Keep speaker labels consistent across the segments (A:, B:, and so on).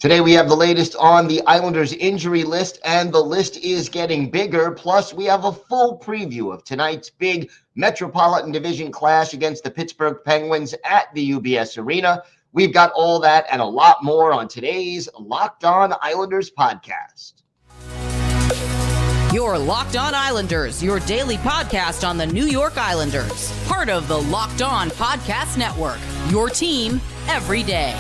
A: Today we have the latest on the Islanders injury list, and the list is getting bigger. Plus, we have a full preview of tonight's big Metropolitan Division clash against the Pittsburgh Penguins at the UBS Arena. We've got all that and a lot more on today's Locked On Islanders podcast.
B: You're Locked On Islanders, your daily podcast on the New York Islanders. Part of the Locked On Podcast Network, your team every day.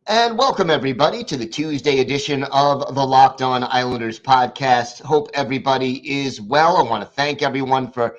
A: And welcome, everybody, to the Tuesday edition of the Locked On Islanders podcast. Hope everybody is well. I want to thank everyone for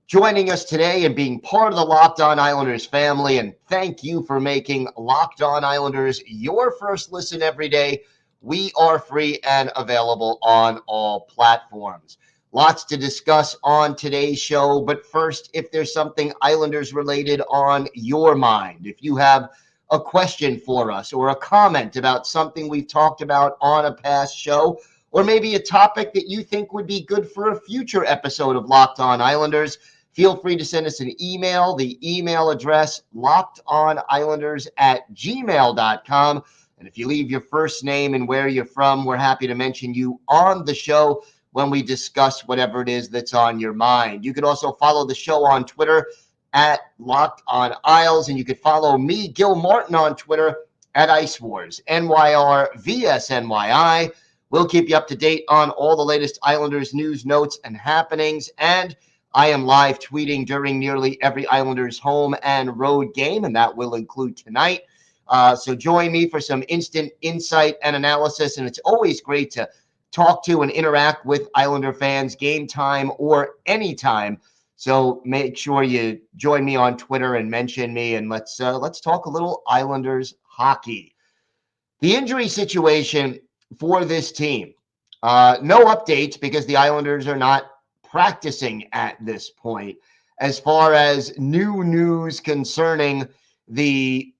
A: joining us today and being part of the Locked On Islanders family. And thank you for making Locked On Islanders your first listen every day. We are free and available on all platforms. Lots to discuss on today's show. But first, if there's something Islanders related on your mind, if you have a question for us or a comment about something we've talked about on a past show, or maybe a topic that you think would be good for a future episode of Locked On Islanders, feel free to send us an email. The email address, lockedonislanders@gmail.com. And if you leave your first name and where you're from, we're happy to mention you on the show when we discuss whatever it is that's on your mind. You can also follow the show on Twitter at Locked On Isles, and you can follow me, Gil Martin, on Twitter at Ice Wars, NYR, We'll keep you up to date on all the latest Islanders news, notes, and happenings, and I am live tweeting during nearly every Islanders home and road game, and that will include tonight. So join me for some instant insight and analysis, and it's always great to talk to and interact with Islander fans, game time or anytime. So make sure you join me on Twitter and mention me, and let's talk a little Islanders hockey. The injury situation for this team, no updates because the Islanders are not practicing at this point as far as new news concerning the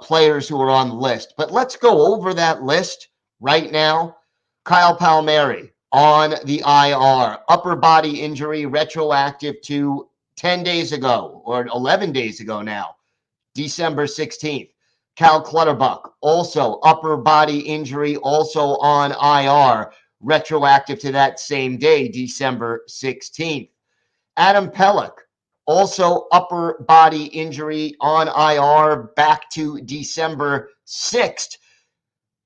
A: players who are on the list. But let's go over that list right now. Kyle Palmieri on the IR, upper body injury, retroactive to 10 days ago or 11 days ago now, December 16th. Cal Clutterbuck, also upper body injury, also on IR, retroactive to that same day, December 16th. Adam Pelech, also upper body injury on IR, back to December 6th.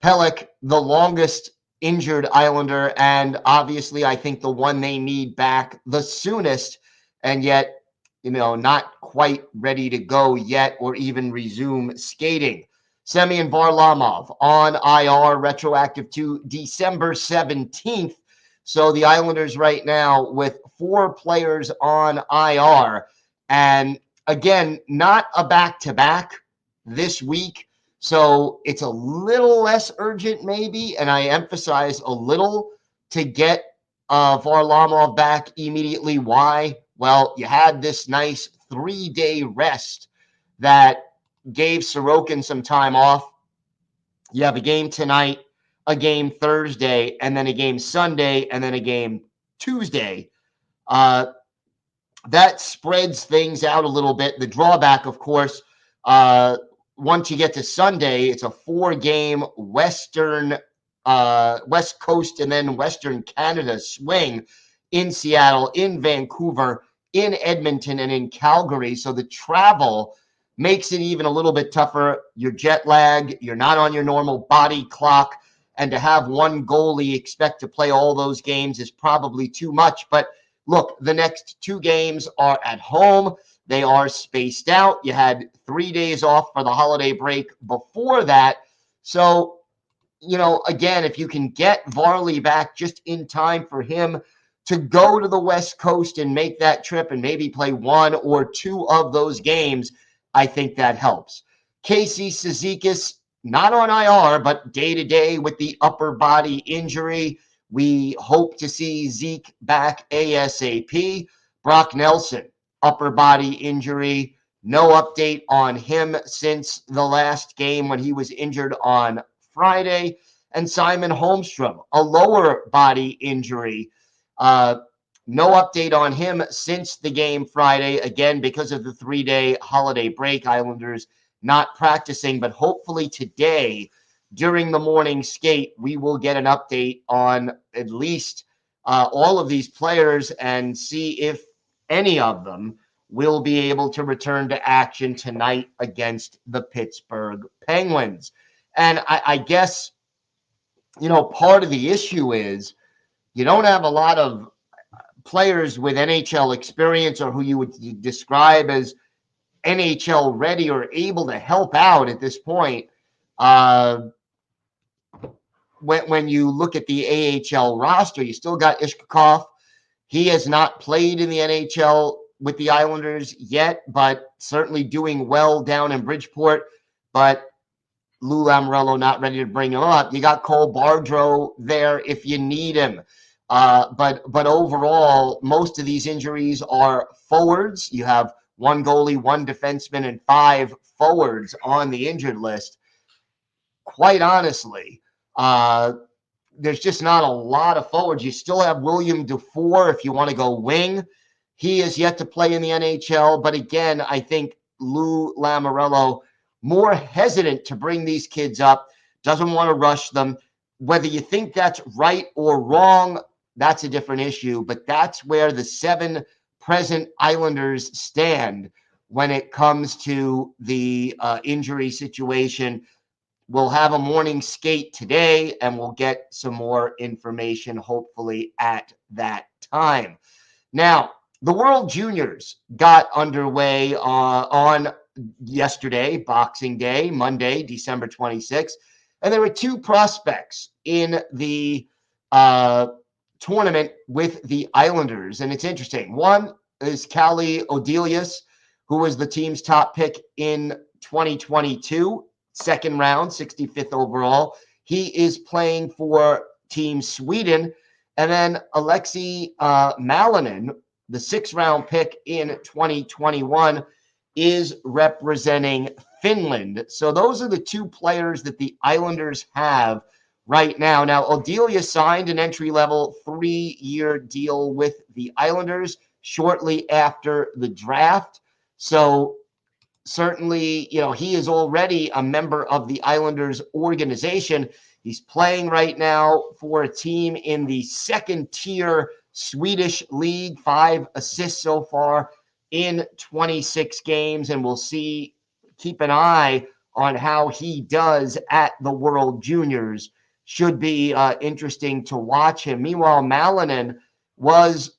A: Pelech, the longest injured Islander, and obviously I think the one they need back the soonest, and yet, not quite ready to go yet or even resume skating. Semyon Varlamov on IR, retroactive to December 17th. So the Islanders right now with 4 players on IR, and again, not a back-to-back this week. So it's a little less urgent maybe, and I emphasize a little, to get Varlamov back immediately. Why? Well, you had this nice 3-day rest that gave Sorokin some time off. You have a game tonight, a game Thursday, and then a game Sunday, and then a game Tuesday. That spreads things out a little bit. The drawback, of course, once you get to Sunday, it's a 4-game West Coast and then Western Canada swing in Seattle, in Vancouver, in Edmonton, and in Calgary. So the travel makes it even a little bit tougher. You're jet lagged. You're not on your normal body clock. And to have one goalie expect to play all those games is probably too much. But look, the next 2 games are at home. They are spaced out. You had 3 days off for the holiday break before that. So, again, if you can get Varley back just in time for him to go to the West Coast and make that trip and maybe play 1 or 2 of those games, I think that helps. Casey Cizikas, not on IR, but day-to-day with the upper body injury. We hope to see Zeke back ASAP. Brock Nelson, upper body injury. No update on him since the last game when he was injured on Friday. and Simon Holmstrom, a lower body injury. No update on him since the game Friday, again, because of the 3-day holiday break. Islanders not practicing, but hopefully today during the morning skate, we will get an update on at least all of these players and see if any of them will be able to return to action tonight against the Pittsburgh Penguins. And I guess, part of the issue is you don't have a lot of players with NHL experience or who you would describe as NHL ready or able to help out at this point. When you look at the AHL roster, you still got Ishkakov. He has not played in the NHL with the Islanders yet, but certainly doing well down in Bridgeport. But Lou Lamoriello not ready to bring him up. You got Cole Bardreau there if you need him. But overall, most of these injuries are forwards. You have one goalie, one defenseman, and 5 forwards on the injured list. Quite honestly, there's just not a lot of forwards. You still have William Dufour if you want to go wing. He is yet to play in the NHL. But again, I think Lou Lamoriello more hesitant to bring these kids up, doesn't want to rush them. Whether you think that's right or wrong, that's a different issue. But that's where the 7 present Islanders stand when it comes to the injury situation. We'll have a morning skate today, and we'll get some more information, hopefully, at that time. Now, the World Juniors got underway on yesterday, Boxing Day, Monday, December 26th, and there were 2 prospects in the tournament with the Islanders, and it's interesting. One is Callie Odelius, who was the team's top pick in 2022. Second round, 65th overall. He is playing for Team Sweden. And then Alexei Malinin, the 6th-round pick in 2021, is representing Finland. So those are the 2 players that the Islanders have right now. Now, Odelia signed an entry-level 3-year deal with the Islanders shortly after the draft. So certainly, he is already a member of the Islanders organization. He's playing right now for a team in the 2nd-tier Swedish league, 5 assists so far in 26 games, and we'll keep an eye on how he does at the World Juniors. Should be interesting to watch him. Meanwhile, Malinin was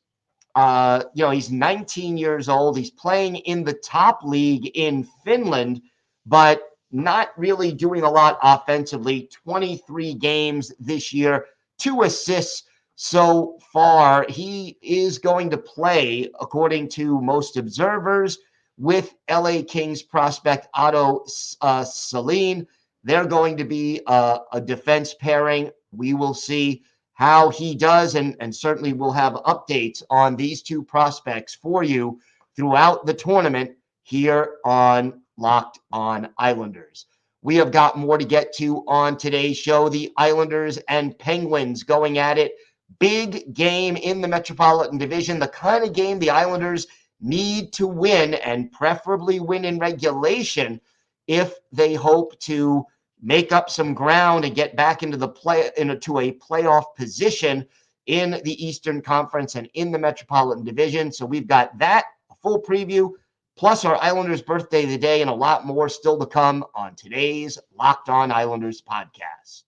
A: he's 19 years old. He's playing in the top league in Finland, but not really doing a lot offensively. 23 games this year, 2 assists so far. He is going to play, according to most observers, with LA Kings prospect Otto Salin. They're going to be a defense pairing. We will see how he does, and certainly we'll have updates on these 2 prospects for you throughout the tournament here on Locked On Islanders. We have got more to get to on today's show. The Islanders and Penguins going at it. Big game in the Metropolitan Division, the kind of game the Islanders need to win, and preferably win in regulation if they hope to make up some ground and get back into a playoff position in the Eastern Conference and in the Metropolitan Division. So we've got that, a full preview, plus our Islanders birthday of the day, and a lot more still to come on today's Locked On Islanders podcast.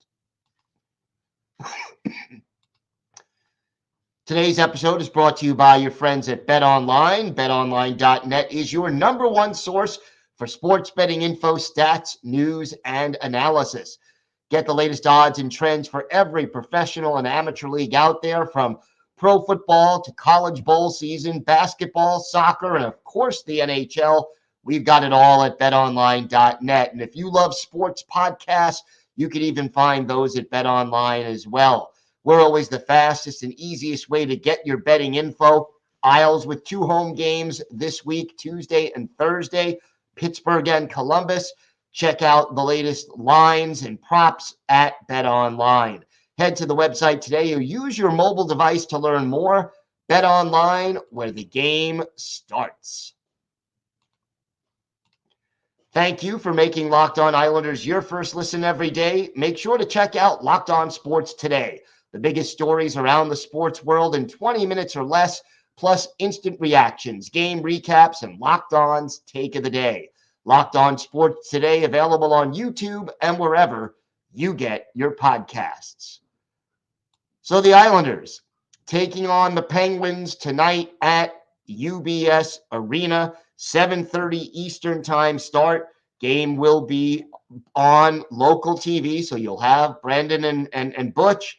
A: Today's episode is brought to you by your friends at BetOnline. BetOnline.net is your number 1 source for sports betting info, stats, news, and analysis. Get the latest odds and trends for every professional and amateur league out there, from pro football to college bowl season, basketball, soccer, and of course the NHL. We've got it all at betonline.net. And if you love sports podcasts, you can even find those at BetOnline as well. We're always the fastest and easiest way to get your betting info. Isles with 2 home games this week, Tuesday and Thursday. Pittsburgh and Columbus. Check out the latest lines and props at BetOnline. Head to the website today or use your mobile device to learn more. BetOnline, where the game starts. Thank you for making Locked On Islanders your first listen every day. Make sure to check out Locked On Sports Today, the biggest stories around the sports world in 20 minutes or less, plus instant reactions, game recaps, and Locked On's Take of the Day. Locked On Sports Today, available on YouTube and wherever you get your podcasts. So the Islanders taking on the Penguins tonight at UBS Arena, 7:30 Eastern time start. Game will be on local TV, so you'll have Brandon and Butch.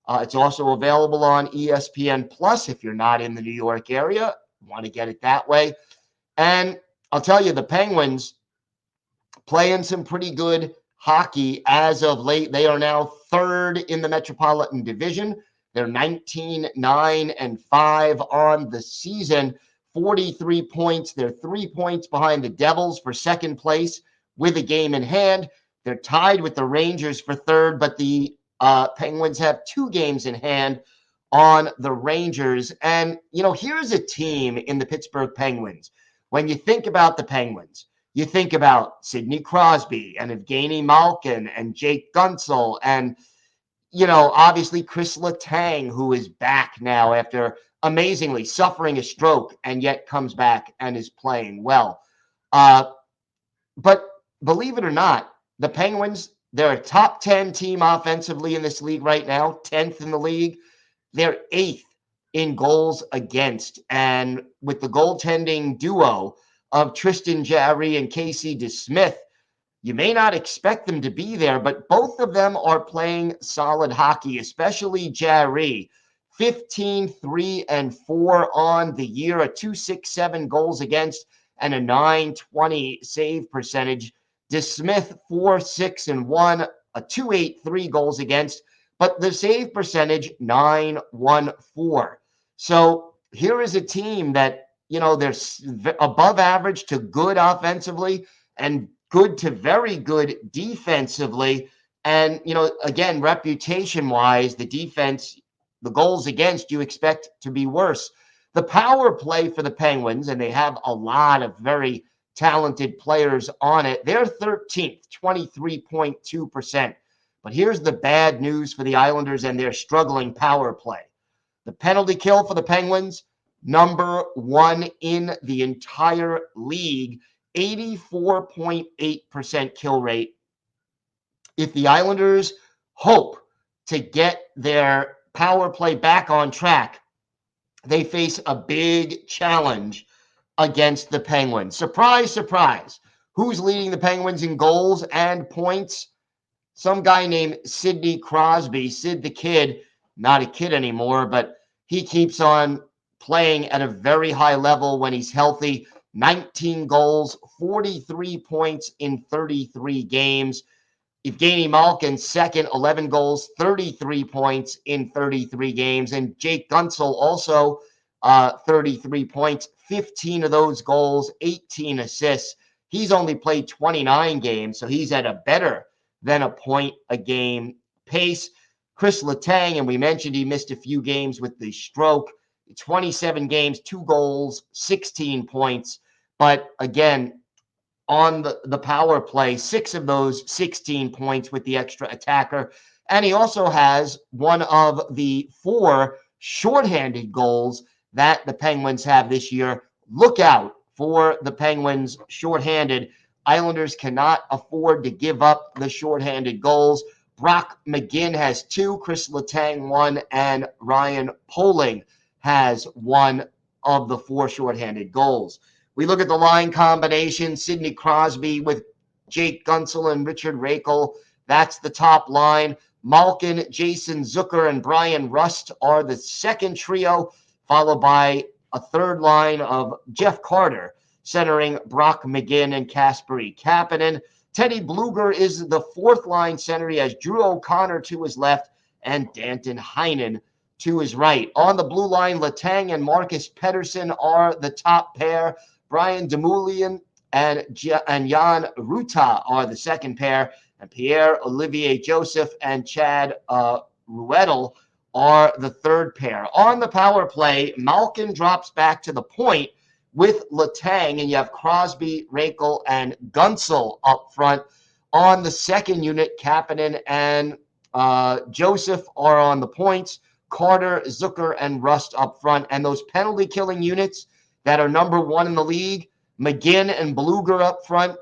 A: It's also available on ESPN Plus if you're not in the New York area. Want to get it that way. And I'll tell you, the Penguins playing some pretty good hockey as of late. They are now third in the Metropolitan Division. They're 19-9-5 on the season, 43 points. They're 3 points behind the Devils for second place with a game in hand. They're tied with the Rangers for third, but the Penguins have 2 games in hand on the Rangers. And, here's a team in the Pittsburgh Penguins. When you think about the Penguins, you think about Sidney Crosby and Evgeny Malkin and Jake Guentzel and, obviously Chris Letang, who is back now after amazingly suffering a stroke and yet comes back and is playing well. But believe it or not, the Penguins, they're a top 10 team offensively in this league right now, 10th in the league. They're 8th in goals against. And with the goaltending duo of Tristan Jarry and Casey DeSmith, you may not expect them to be there, but both of them are playing solid hockey, especially Jarry. 15-3-4 on the year, a 2.67 goals against and a 9.20 save percentage. DeSmith 4-6-1, a 2.83 goals against, but the save percentage 9.14. So here is a team that, they're above average to good offensively and good to very good defensively. And, again, reputation-wise, the defense, the goals against, you expect to be worse. The power play for the Penguins, and they have a lot of very talented players on it, they're 13th, 23.2%. But here's the bad news for the Islanders and their struggling power play. The penalty kill for the Penguins, number 1 in the entire league, 84.8% kill rate. If the Islanders hope to get their power play back on track, they face a big challenge against the Penguins. Surprise, surprise. Who's leading the Penguins in goals and points? Some guy named Sidney Crosby, Sid the Kid, not a kid anymore, but he keeps on playing at a very high level when he's healthy. 19 goals, 43 points in 33 games. Evgeny Malkin, second, 11 goals, 33 points in 33 games. And Jake Guentzel also 33 points, 15 of those goals, 18 assists. He's only played 29 games, so he's at a better than a point a game pace. Chris Letang, and we mentioned he missed a few games with the stroke, 27 games, 2 goals, 16 points. But again, on the power play, 6 of those 16 points with the extra attacker. And he also has one of the 4 shorthanded goals that the Penguins have this year. Look out for the Penguins shorthanded. Islanders cannot afford to give up the shorthanded goals. Brock McGinn has 2, Chris Letang 1, and Ryan Poling has 1 of the 4 shorthanded goals. We look at the line combination, Sidney Crosby with Jake Guentzel and Richard Rakel. That's the top line. Malkin, Jason Zucker, and Brian Rust are the second trio, followed by a third line of Jeff Carter, centering Brock McGinn and Kasperi Kapanen. Teddy Bluger is the fourth line center. He has Drew O'Connor to his left and Danton Heinen to his right. On the blue line, Letang and Marcus Pettersson are the top pair. Brian Demoulian and Jan Ruta are the second pair, and Pierre-Olivier Joseph and Chad Ruedel are the third pair. On the power play, Malkin drops back to the point with Letang, and you have Crosby, Rakel, and Gunsel up front. On the second unit, Kapanen and Joseph are on the points. Carter, Zucker, and Rust up front. And those penalty-killing units that are number one in the league, McGinn and Bluger up front,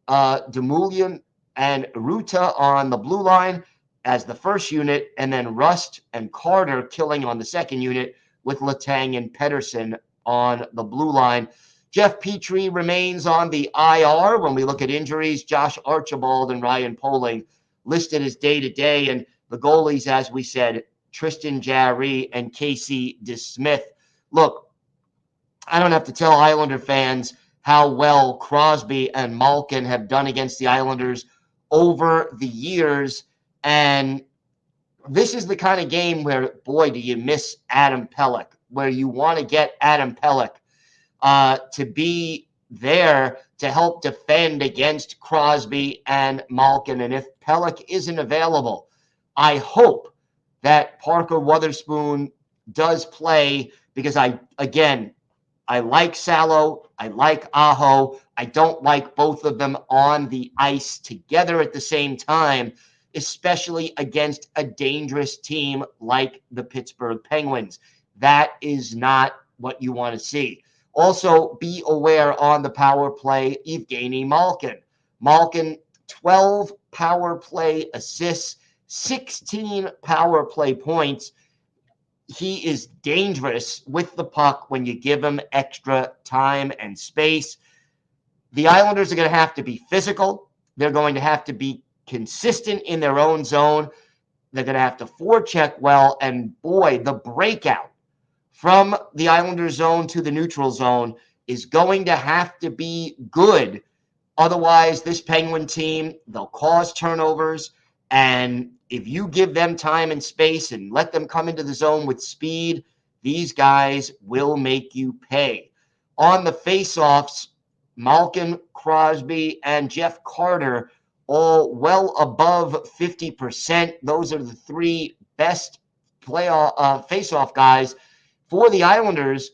A: Demoulian and Ruta on the blue line as the first unit, and then Rust and Carter killing on the second unit with Letang and Pedersen on the blue line. Jeff Petrie remains on the IR. When we look at injuries, Josh Archibald and Ryan Poling listed as day-to-day, and the goalies, as we said, Tristan Jarry and Casey DeSmith. Look, I don't have to tell Islander fans how well Crosby and Malkin have done against the Islanders over the years, and this is the kind of game where, boy, do you miss Adam Pelech, where you want to get Adam Pelech to be there to help defend against Crosby and Malkin. And if Pelech isn't available, I hope that Parker Wotherspoon does play, because I like Salo, I like Aho. I don't like both of them on the ice together at the same time, especially against a dangerous team like the Pittsburgh Penguins. That is not what you want to see. Also, be aware on the power play, Evgeny Malkin. Malkin, 12 power play assists, 16 power play points. He is dangerous with the puck when you give him extra time and space. The Islanders are going to have to be physical. They're going to have to be consistent in their own zone. They're going to have to forecheck well. And boy, the breakout from the Islander zone to the neutral zone is going to have to be good. Otherwise, this Penguin team, they'll cause turnovers. And if you give them time and space and let them come into the zone with speed, these guys will make you pay. On the faceoffs, Malkin, Crosby, and Jeff Carter all well above 50%. Those are the three best faceoff guys for the Islanders.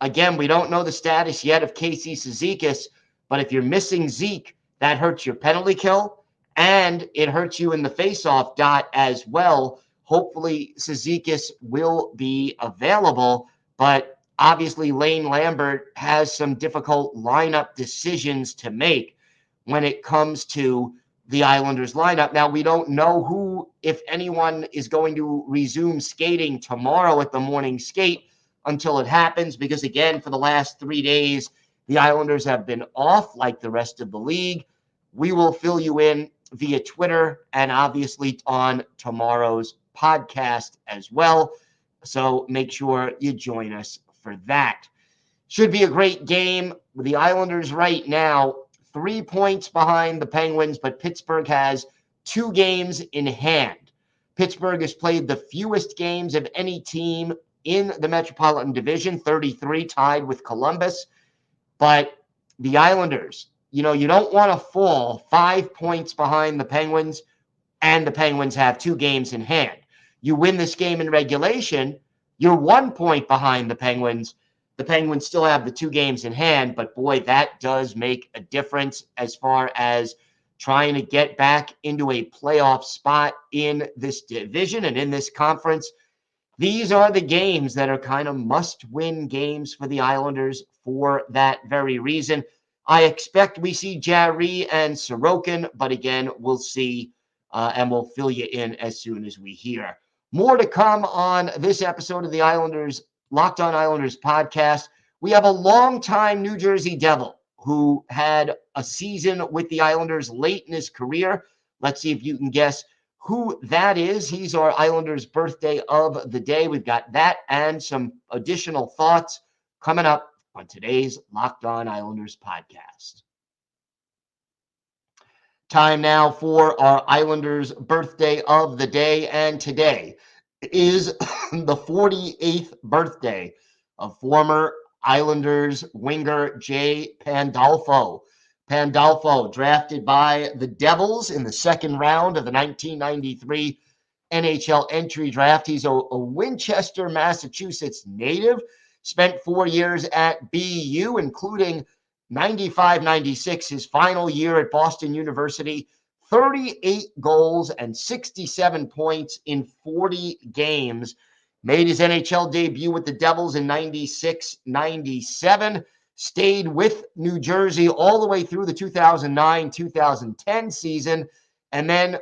A: Again, we don't know the status yet of Casey Cizikas, but if you're missing Zeke, that hurts your penalty kill, and it hurts you in the faceoff dot as well. Hopefully, Cizikas will be available, but obviously Lane Lambert has some difficult lineup decisions to make when it comes to the Islanders lineup. Now, we don't know who, if anyone, is going to resume skating tomorrow at the morning skate until it happens, because, again, for the last 3 days, the Islanders have been off like the rest of the league. We will fill you in via Twitter and obviously on tomorrow's podcast as well. So make sure you join us for that. Should be a great game. The Islanders right now, 3 points behind the Penguins, but Pittsburgh has 2 games in hand. Pittsburgh has played the fewest games of any team in the Metropolitan Division, 33, tied with Columbus. But the Islanders, you don't want to fall 5 points behind the Penguins, and the Penguins have 2 games in hand. You win this game in regulation, you're 1 point behind the Penguins. The Penguins still have the 2 games in hand, but boy, that does make a difference as far as trying to get back into a playoff spot in this division and in this conference. These are the games that are kind of must-win games for the Islanders for that very reason. I expect we see Jarry and Sorokin, but again, we'll see, and we'll fill you in as soon as we hear. More to come on this episode of the Locked On Islanders podcast. We have a longtime New Jersey Devil who had a season with the Islanders late in his career. Let's see if you can guess who that is. He's our Islanders birthday of the day. We've got that and some additional thoughts coming up on today's Locked On Islanders podcast. Time now for our Islanders birthday of the day, and today is the 48th birthday of former Islanders winger Jay Pandolfo. Pandolfo, drafted by the Devils in the second round of the 1993 NHL entry draft. He's a Winchester, Massachusetts native, spent 4 years at BU, including 95-96, his final year at Boston University. 38 goals and 67 points in 40 games. Made his NHL debut with the Devils in 96-97. Stayed with New Jersey all the way through the 2009-2010 season, and then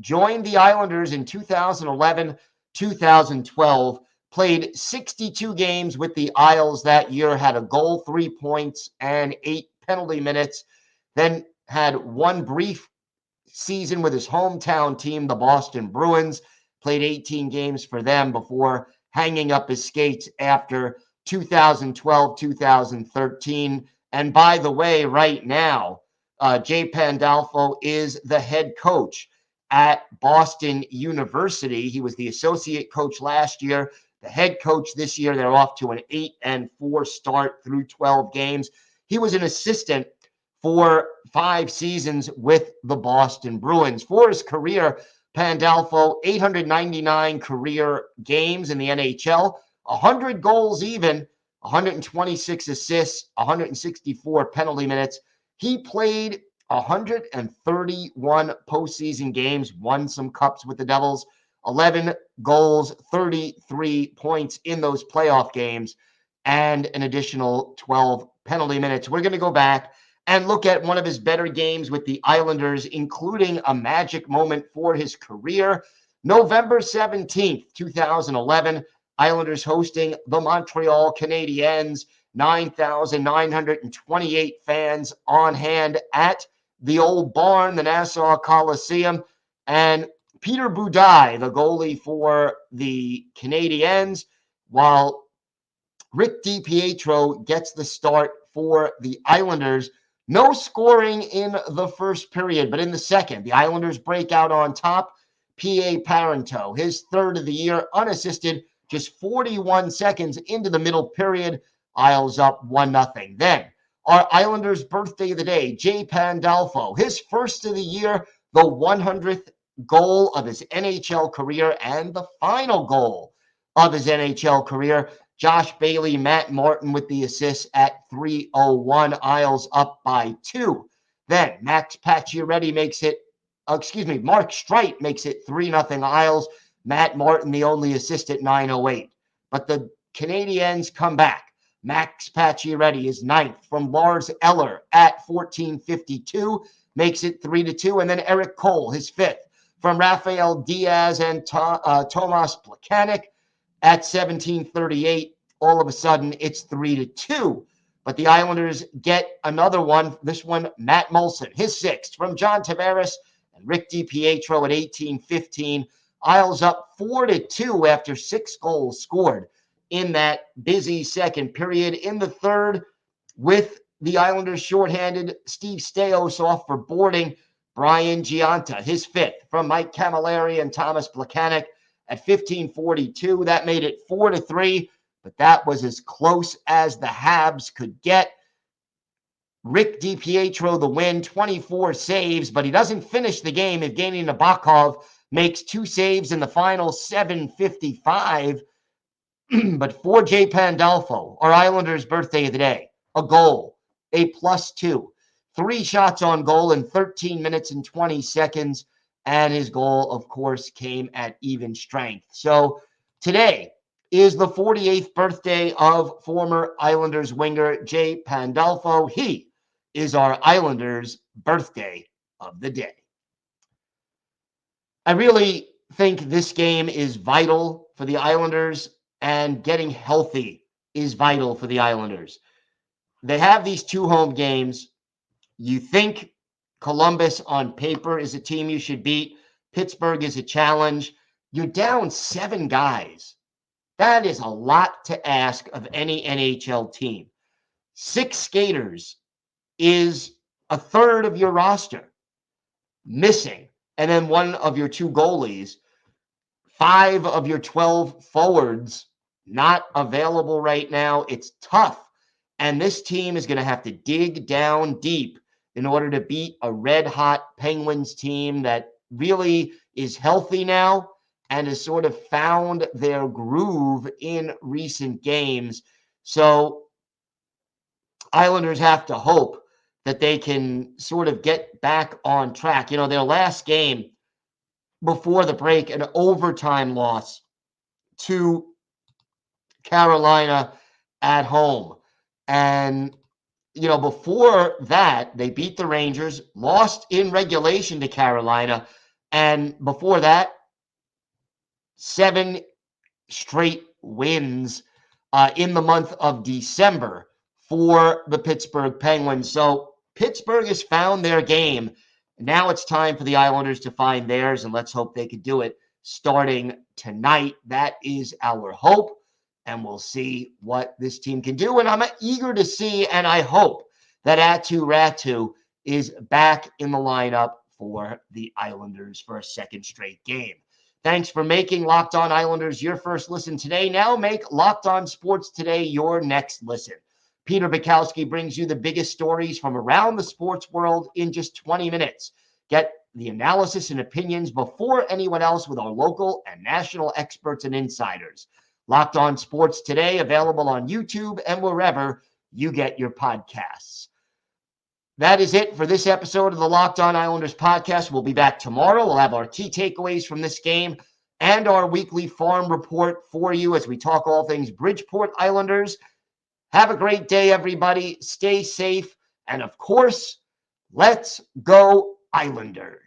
A: joined the Islanders in 2011-2012. Played 62 games with the Isles that year, had a goal, 3 points, and 8 penalty minutes. Then had one brief season with his hometown team, the Boston Bruins. Played 18 games for them before hanging up his skates after 2012-2013. And by the way, right now, Jay Pandolfo is the head coach at Boston University. He was the associate coach last year, the head coach this year. They're off to an 8-4 start through 12 games. He was an assistant for 5 seasons with the Boston Bruins. For his career, Pandolfo, 899 career games in the NHL, 100 goals even, 126 assists, 164 penalty minutes. He played 131 postseason games, won some cups with the Devils, 11 goals, 33 points in those playoff games, and an additional 12 penalty minutes. We're going to go back and look at one of his better games with the Islanders, including a magic moment for his career. November 17th, 2011, Islanders hosting the Montreal Canadiens, 9,928 fans on hand at the old barn, the Nassau Coliseum. And Peter Budaj, the goalie for the Canadiens, while Rick DiPietro gets the start for the Islanders. No scoring in the first period, but in the second, the Islanders break out on top. P.A. Parenteau, his third of the year, unassisted, just 41 seconds into the middle period. Isles up 1-0. Then, our Islanders' birthday of the day, Jay Pandolfo, his first of the year, the 100th goal of his NHL career, and the final goal of his NHL career. Josh Bailey, Matt Martin with the assists at 3:01. Isles up by 2. Then Mark Streit makes it 3-0 Isles. Matt Martin, the only assist at 9:08. But the Canadiens come back. Max Pacioretty is ninth from Lars Eller at 14:52, makes it 3-2. And then Eric Cole, his fifth, from Rafael Diaz and Tomas Plekanec at 17:38. All of a sudden, it's 3-2. But the Islanders get another one. This one, Matt Moulson, his sixth, from John Tavares and Rick DiPietro at 18:15. Isles up 4-2 after 6 goals scored in that busy second period. In the third, with the Islanders shorthanded, Steve Staios off for boarding. Brian Giunta, his fifth, from Mike Camilleri and Thomas Plekanec at 15:42. That made it 4-3, but that was as close as the Habs could get. Rick DiPietro, the win, 24 saves, but he doesn't finish the game. Evgeny Nabokov makes 2 saves in the final 7:55. But for Jay Pandolfo, our Islanders' birthday of the day, a goal, a +2, 3 shots on goal in 13 minutes and 20 seconds, and his goal, of course, came at even strength. So today is the 48th birthday of former Islanders winger Jay Pandolfo. He is our Islanders' birthday of the day. I really think this game is vital for the Islanders, and getting healthy is vital for the Islanders. They have these 2 home games. You think Columbus on paper is a team you should beat. Pittsburgh is a challenge. You're down 7 guys. That is a lot to ask of any NHL team. 6 skaters is a third of your roster missing, and then 1 of your 2 goalies. 5 of your 12 forwards not available right now. It's tough. And this team is going to have to dig down deep in order to beat a red-hot Penguins team that really is healthy now and has sort of found their groove in recent games. So Islanders have to hope that they can sort of get back on track. You know, their last game before the break, an overtime loss to Carolina at home. And, you know, before that, they beat the Rangers, lost in regulation to Carolina. And before that, 7 straight wins in the month of December for the Pittsburgh Penguins. So Pittsburgh has found their game. Now it's time for the Islanders to find theirs, and let's hope they can do it starting tonight. That is our hope, and we'll see what this team can do. And I'm eager to see, and I hope that Atu Ratu is back in the lineup for the Islanders for a second straight game. Thanks for making Locked On Islanders your first listen today. Now make Locked On Sports Today your next listen. Peter Bukowski brings you the biggest stories from around the sports world in just 20 minutes. Get the analysis and opinions before anyone else with our local and national experts and insiders. Locked On Sports Today, available on YouTube and wherever you get your podcasts. That is it for this episode of the Locked On Islanders podcast. We'll be back tomorrow. We'll have our key takeaways from this game and our weekly farm report for you as we talk all things Bridgeport Islanders. Have a great day, everybody. Stay safe. And of course, let's go Islanders.